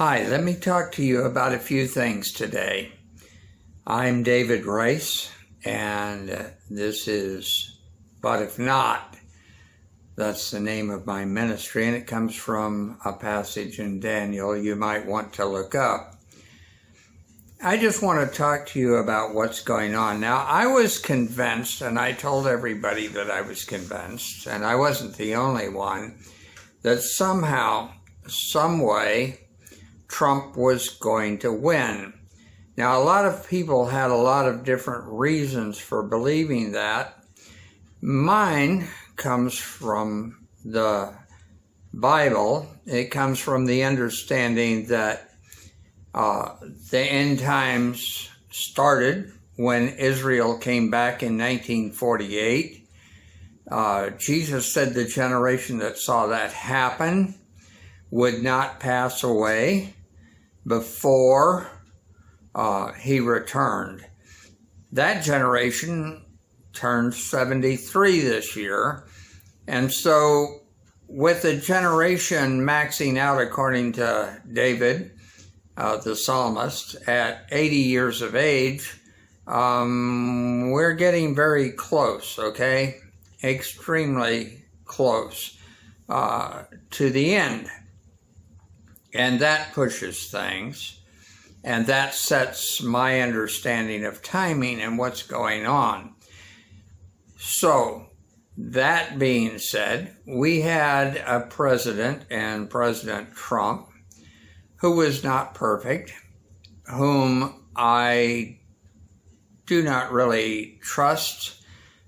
Hi, let me talk to you about a few things today. I'm David Rice, and this is But If Not. That's the name of my ministry, and it comes from a passage in Daniel you might want to look up. I just want to talk to you about what's going on. Now, I was convinced, and I told everybody that I was convinced, and I wasn't the only one, that somehow, some way, Trump was going to win. Now, a lot of people had a lot of different reasons for believing that. Mine comes from the Bible. It comes from the understanding that the end times started when Israel came back in 1948. Jesus said the generation that saw that happen would not pass away before he returned. That generation turned 73 this year, and so with the generation maxing out, according to David, the psalmist, at 80 years of age, we're getting very close, okay? Extremely close to the end. And that pushes things, and that sets my understanding of timing and what's going on. So, that being said, we had a president, and President Trump, who was not perfect, whom I do not really trust,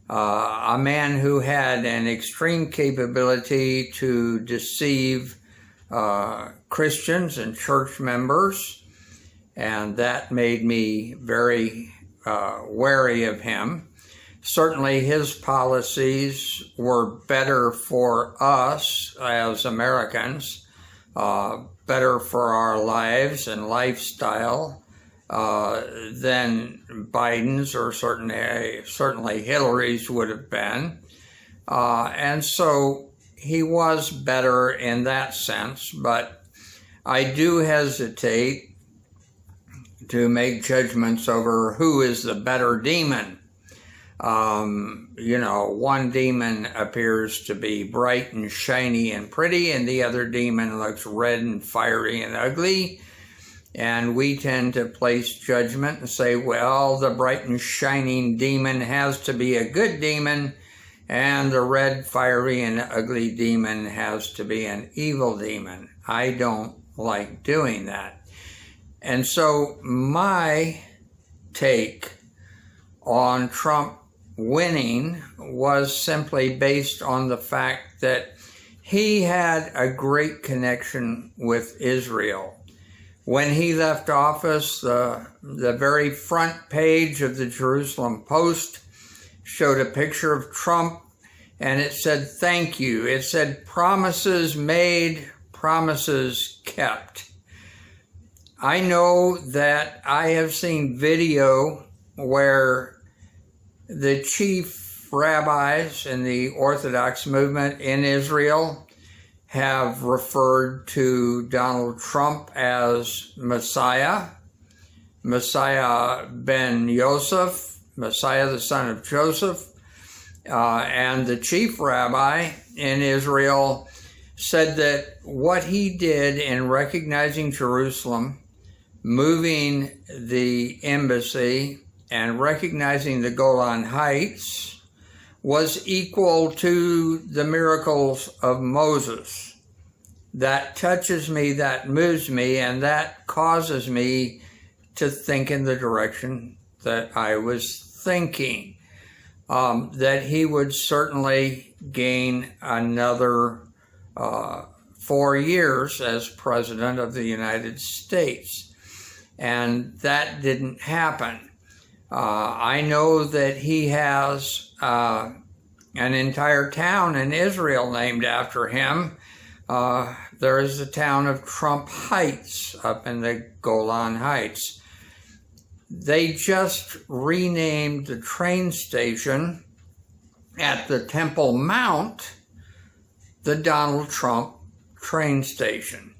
a man who had an extreme capability to deceive Christians and church members, and that made me very wary of him. Certainly his policies were better for us as Americans, better for our lives and lifestyle than Biden's or certainly Hillary's would have been. And so he was better in that sense, but I do hesitate to make judgments over who is the better demon. One demon appears to be bright and shiny and pretty, and the other demon looks red and fiery and ugly. And we tend to place judgment and say, well, the bright and shining demon has to be a good demon, and the red, fiery, and ugly demon has to be an evil demon. I don't like doing that. And so my take on Trump winning was simply based on the fact that he had a great connection with Israel. When he left office, the very front page of the Jerusalem Post showed a picture of Trump, and it said, "Thank you." It said, "Promises made, promises kept." I know that I have seen video where the chief rabbis in the Orthodox movement in Israel have referred to Donald Trump as Messiah, Messiah ben Yosef, Messiah the son of Joseph, and the chief rabbi in Israel said that what he did in recognizing Jerusalem, moving the embassy, and recognizing the Golan Heights was equal to the miracles of Moses. That touches me, that moves me, and that causes me to think in the direction that I was thinking. That he would certainly gain another 4 years as President of the United States. And that didn't happen. I know that he has an entire town in Israel named after him. There is the town of Trump Heights up in the Golan Heights. They just renamed the train station at the Temple Mount the Donald Trump train station.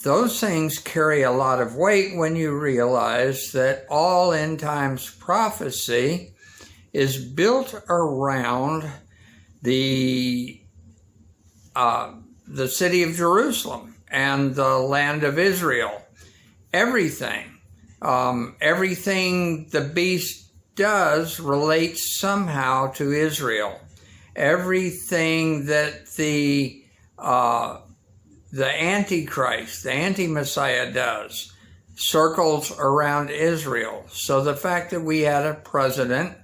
those things carry a lot of weight when you realize that all end times prophecy is built around the city of Jerusalem and the land of Israel. Everything the beast does relates somehow to Israel. Everything that the Antichrist, the anti-Messiah does, circles around Israel. So the fact that we had a president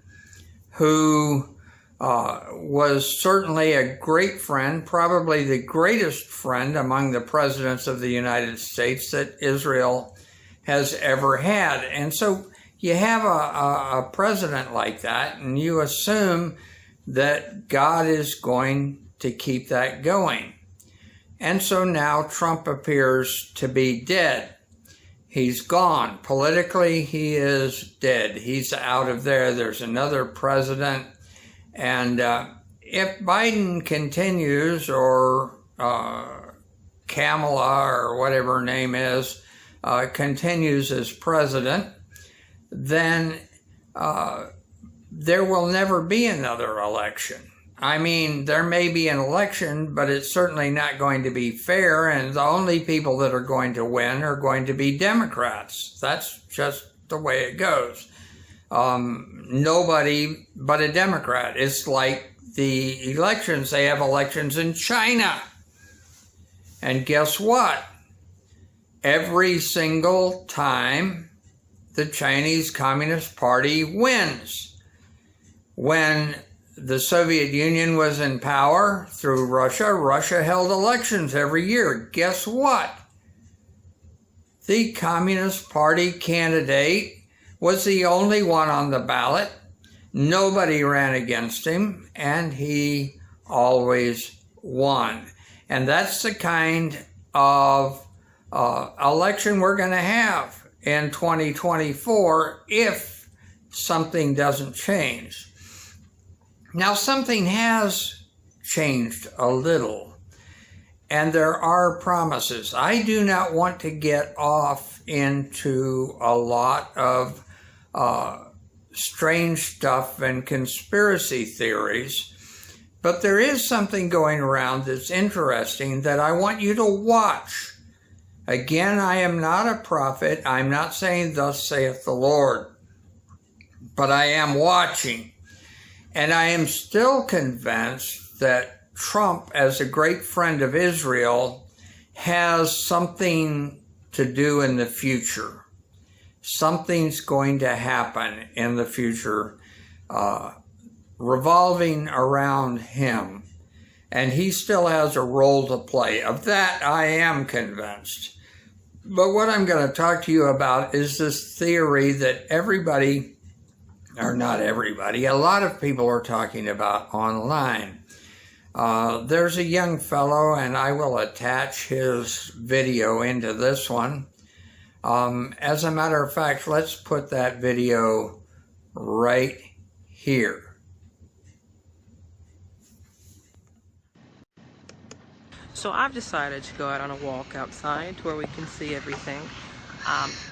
who was certainly a great friend, probably the greatest friend among the presidents of the United States that Israel has ever had. And so you have a president like that, and you assume that God is going to keep that going. And so now Trump appears to be dead. He's gone. Politically, he is dead. He's out of there. There's another president. And if Biden continues, or Kamala, or whatever her name is, continues as president, then there will never be another election. I mean, there may be an election, but it's certainly not going to be fair, and the only people that are going to win are going to be Democrats. That's just the way it goes. Nobody but a Democrat. It's like the elections. They have elections in China. And guess what? Every single time the Chinese Communist Party wins. When the Soviet Union was in power through Russia, Russia held elections every year. Guess what? The Communist Party candidate was the only one on the ballot. Nobody ran against him, and he always won. And that's the kind of election we're going to have in 2024 if something doesn't change. Now, something has changed a little, and there are promises. I do not want to get off into a lot of strange stuff and conspiracy theories, but there is something going around that's interesting that I want you to watch. Again, I am not a prophet. I'm not saying, "Thus saith the Lord," but I am watching. And I am still convinced that Trump, as a great friend of Israel, has something to do in the future. Something's going to happen in the future revolving around him. And he still has a role to play. Of that, I am convinced. But what I'm going to talk to you about is this theory that everybody, or not everybody, a lot of people are talking about online. There's a young fellow, and I will attach his video into this one. As a matter of fact, let's put that video right here. So I've decided to go out on a walk outside to where we can see everything.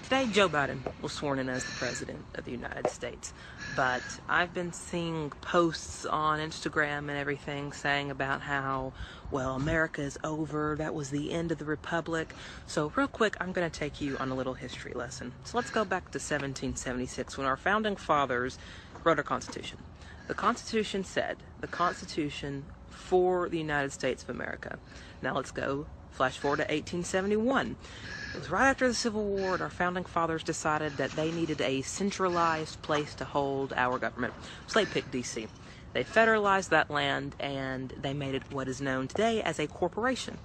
Today, Joe Biden was sworn in as the President of the United States, but I've been seeing posts on Instagram and everything saying about how, well, America is over, that was the end of the Republic. So real quick, I'm going to take you on a little history lesson. So let's go back to 1776 when our founding fathers wrote our Constitution. The Constitution said, the Constitution for the United States of America. Now let's go flash forward to 1871. It was right after the Civil War, and our founding fathers decided that they needed a centralized place to hold our government. So they picked D.C. They federalized that land, and they made it what is known today as a corporation.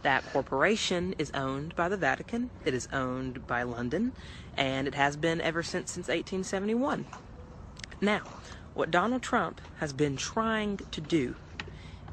That corporation is owned by the Vatican, it is owned by London, and it has been ever since 1871. Now, what Donald Trump has been trying to do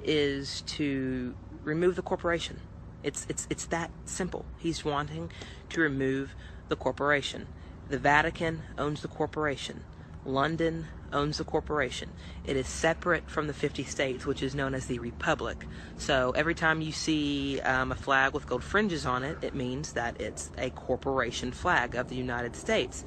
is to remove the corporation. It's that simple. He's wanting to remove the corporation. The Vatican owns the corporation. London owns the corporation. It is separate from the 50 states, which is known as the Republic. So every time you see a flag with gold fringes on it, it means that it's a corporation flag of the United States.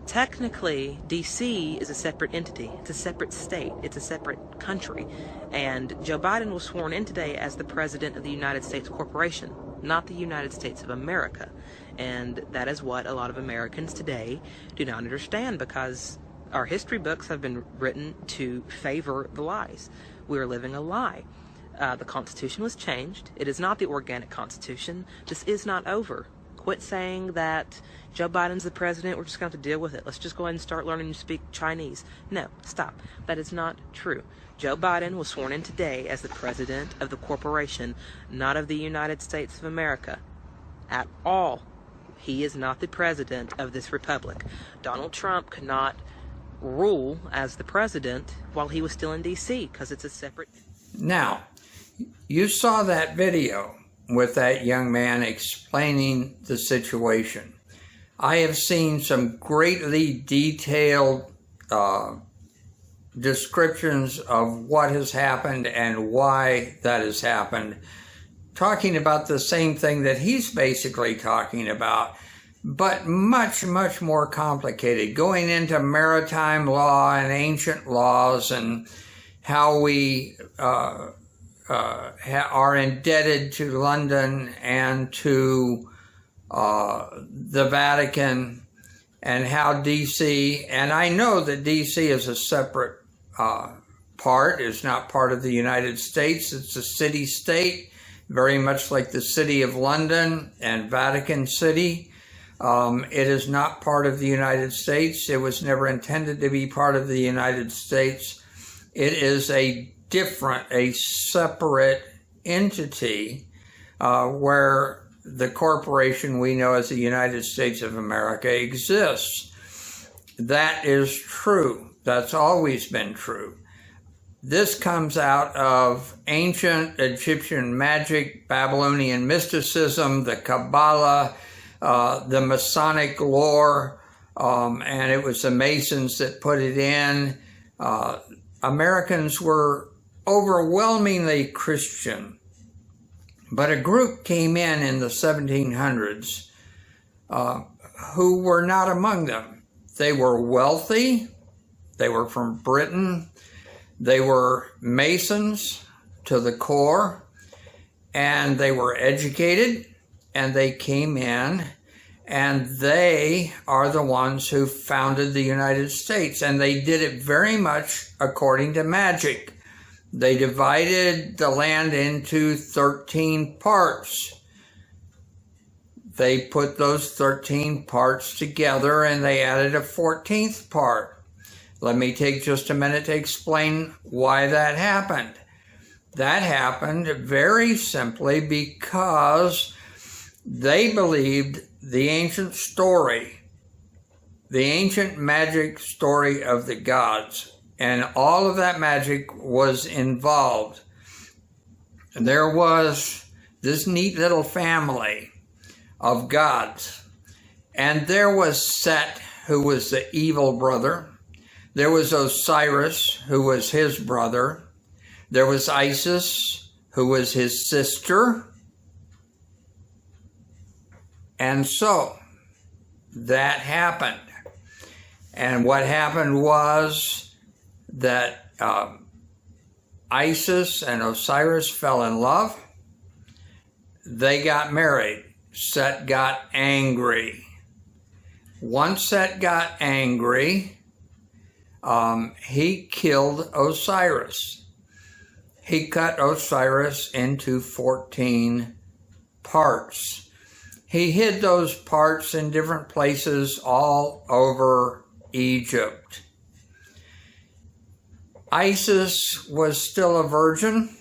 Technically, D.C. is a separate entity. It's a separate state. It's a separate country. And Joe Biden was sworn in today as the President of the United States Corporation, not the United States of America. And that is what a lot of Americans today do not understand, because our history books have been written to favor the lies. We are living a lie. The Constitution was changed. It is not the organic Constitution. This is not over. Quit saying that Joe Biden's the president, we're just going to have to deal with it. Let's just go ahead and start learning to speak Chinese. No, stop. That is not true. Joe Biden was sworn in today as the president of the corporation, not of the United States of America. At all. He is not the president of this republic. Donald Trump could not rule as the president while he was still in D.C. because it's a separate... Now, you saw that video with that young man explaining the situation. I have seen some greatly detailed descriptions of what has happened and why that has happened, talking about the same thing that he's basically talking about, but much, much more complicated, going into maritime law and ancient laws and how we are indebted to London and to the Vatican, and how D.C., and I know that D.C. is a separate part, is not part of the United States. It's a city-state, very much like the City of London and Vatican City. It is not part of the United States. It was never intended to be part of the United States. It is a separate entity where the corporation we know as the United States of America exists. That is true. That's always been true. This comes out of ancient Egyptian magic, Babylonian mysticism, the Kabbalah, the Masonic lore, and it was the Masons that put it in. Americans were overwhelmingly Christian, but a group came in the 1700s who were not among them. They were wealthy, they were from Britain, they were Masons to the core, and they were educated, and they came in, and they are the ones who founded the United States, and they did it very much according to magic. They divided the land into 13 parts. They put those 13 parts together and they added a 14th part. Let me take just a minute to explain why that happened. That happened very simply because they believed the ancient story, the ancient magic story of the gods, and all of that magic was involved. There was this neat little family of gods, and there was Set, who was the evil brother. There was Osiris, who was his brother. There was Isis, who was his sister. And so that happened. And what happened was that Isis and Osiris fell in love. They got married. Set got angry. Once Set got angry, he killed Osiris. He cut Osiris into 14 parts. He hid those parts in different places all over Egypt. Isis was still a virgin.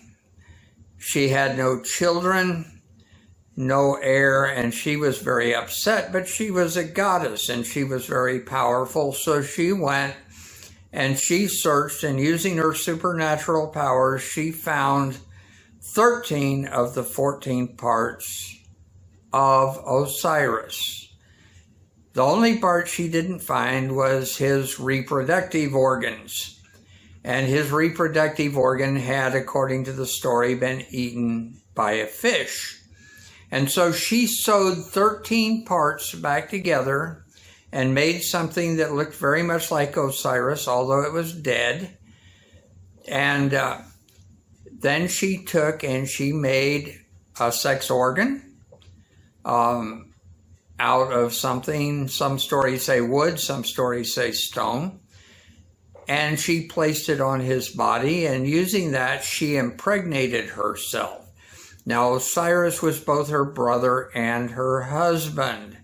She had no children, no heir, and she was very upset, but she was a goddess and she was very powerful. So she went and she searched, and using her supernatural powers, she found 13 of the 14 parts of Osiris. The only part she didn't find was his reproductive organs. And his reproductive organ had, according to the story, been eaten by a fish. And so she sewed 13 parts back together and made something that looked very much like Osiris, although it was dead. And then she took and she made a sex organ out of something. Some stories say wood, some stories say stone. And she placed it on his body, and using that, she impregnated herself. Now, Osiris was both her brother and her husband.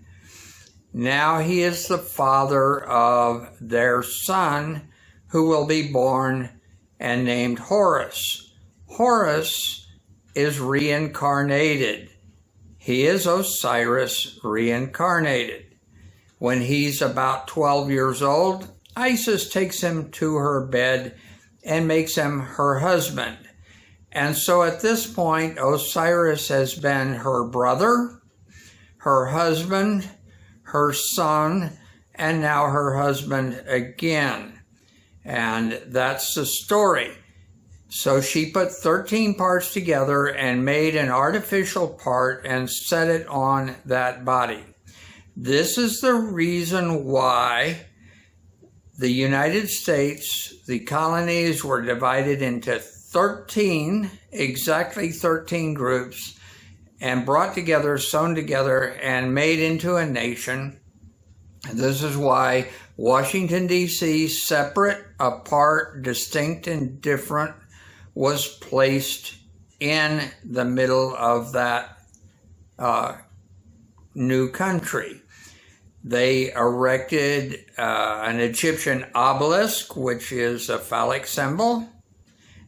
Now he is the father of their son, who will be born and named Horus. Horus is reincarnated. He is Osiris reincarnated. When he's about 12 years old, Isis takes him to her bed and makes him her husband. And so at this point, Osiris has been her brother, her husband, her son, and now her husband again. And that's the story. So she put 13 parts together and made an artificial part and set it on that body. This is the reason why the United States, the colonies were divided into 13, exactly 13 groups, and brought together, sewn together, and made into a nation. And this is why Washington, D.C., separate, apart, distinct, and different, was placed in the middle of that new country. They erected an Egyptian obelisk, which is a phallic symbol,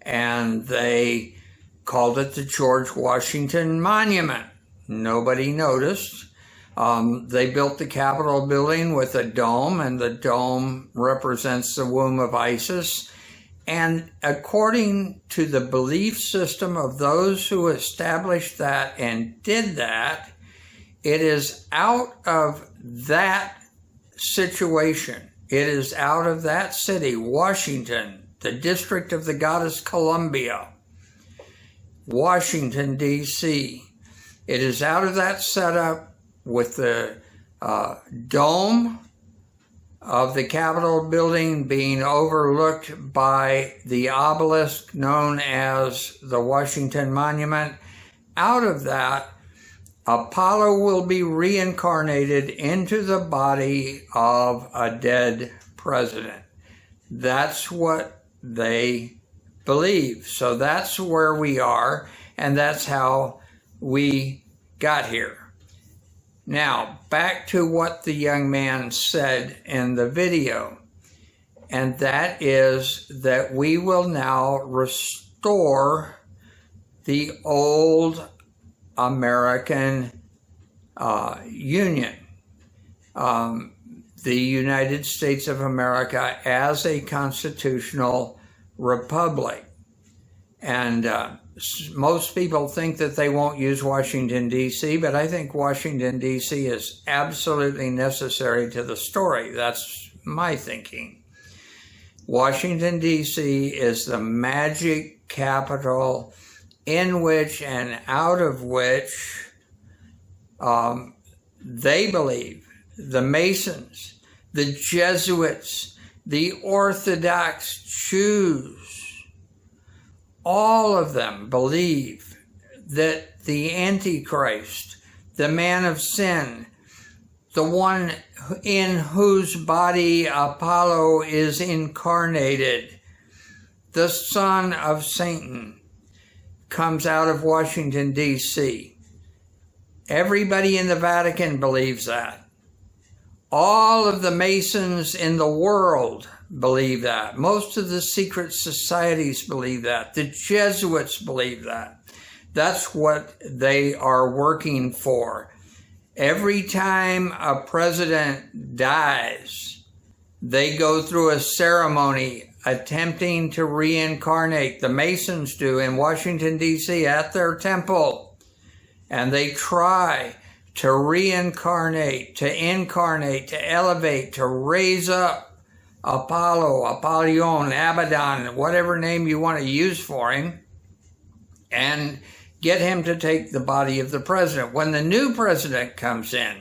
and they called it the George Washington Monument. Nobody noticed. They built the Capitol building with a dome, and the dome represents the womb of Isis. And according to the belief system of those who established that and did that, it is out of that situation. It is out of that city, Washington, the district of the goddess Columbia, Washington, D.C. It is out of that setup with the dome of the Capitol building being overlooked by the obelisk known as the Washington Monument. Out of that, Apollo will be reincarnated into the body of a dead president. That's what they believe. So that's where we are, and that's how we got here. Now, back to what the young man said in the video, and that is that we will now restore the old American Union, the United States of America as a constitutional republic. And most people think that they won't use Washington, D.C., but I think Washington, D.C. is absolutely necessary to the story. That's my thinking. Washington, D.C. is the magic capital in which and out of which they believe, the Masons, the Jesuits, the Orthodox Jews, all of them believe that the Antichrist, the man of sin, the one in whose body Apollo is incarnated, the son of Satan, comes out of Washington, D.C. Everybody in the Vatican believes that. All of the Masons in the world believe that. Most of the secret societies believe that. The Jesuits believe that. That's what they are working for. Every time a president dies, they go through a ceremony attempting to reincarnate. The Masons do in Washington, D.C. at their temple. And they try to reincarnate, to incarnate, to elevate, to raise up Apollo, Apollyon, Abaddon, whatever name you want to use for him, and get him to take the body of the president. When the new president comes in,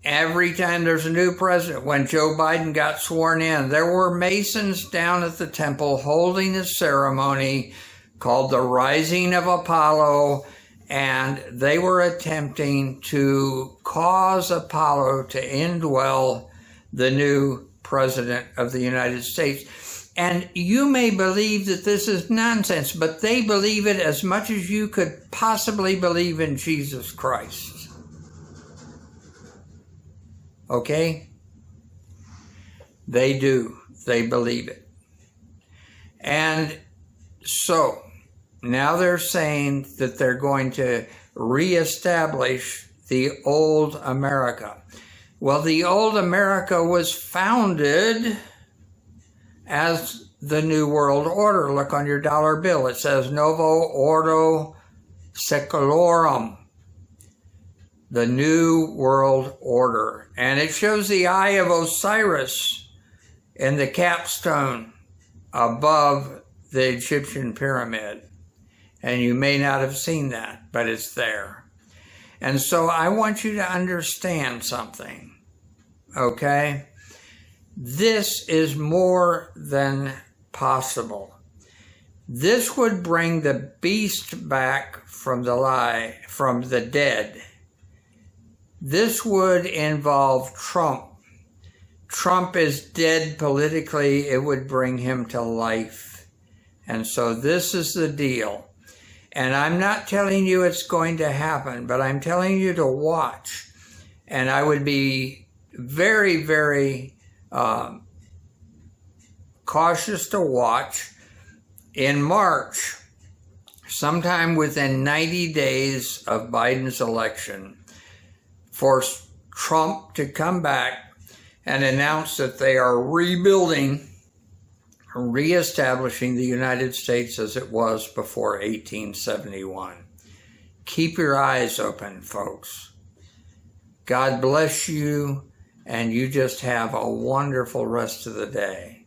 every time there's a new president, when Joe Biden got sworn in, there were Masons down at the temple holding a ceremony called the Rising of Apollo, and they were attempting to cause Apollo to indwell the new president of the United States. And you may believe that this is nonsense, but they believe it as much as you could possibly believe in Jesus Christ. Okay? They do. They believe it. And so, now they're saying that they're going to reestablish the old America. Well, the old America was founded as the New World Order. Look on your dollar bill. It says Novo Ordo Secularum, the New World Order. And it shows the eye of Osiris in the capstone above the Egyptian pyramid. And you may not have seen that, but it's there. And so I want you to understand something, okay? This is more than possible. This would bring the beast back from the dead. This would involve Trump. Trump is dead politically. It would bring him to life. And so this is the deal. And I'm not telling you it's going to happen, but I'm telling you to watch. And I would be very, very cautious to watch. In March, sometime within 90 days of Biden's election, for Trump to come back and announce that they are reestablishing the United States as it was before 1871. Keep your eyes open, folks. God bless you, and you just have a wonderful rest of the day.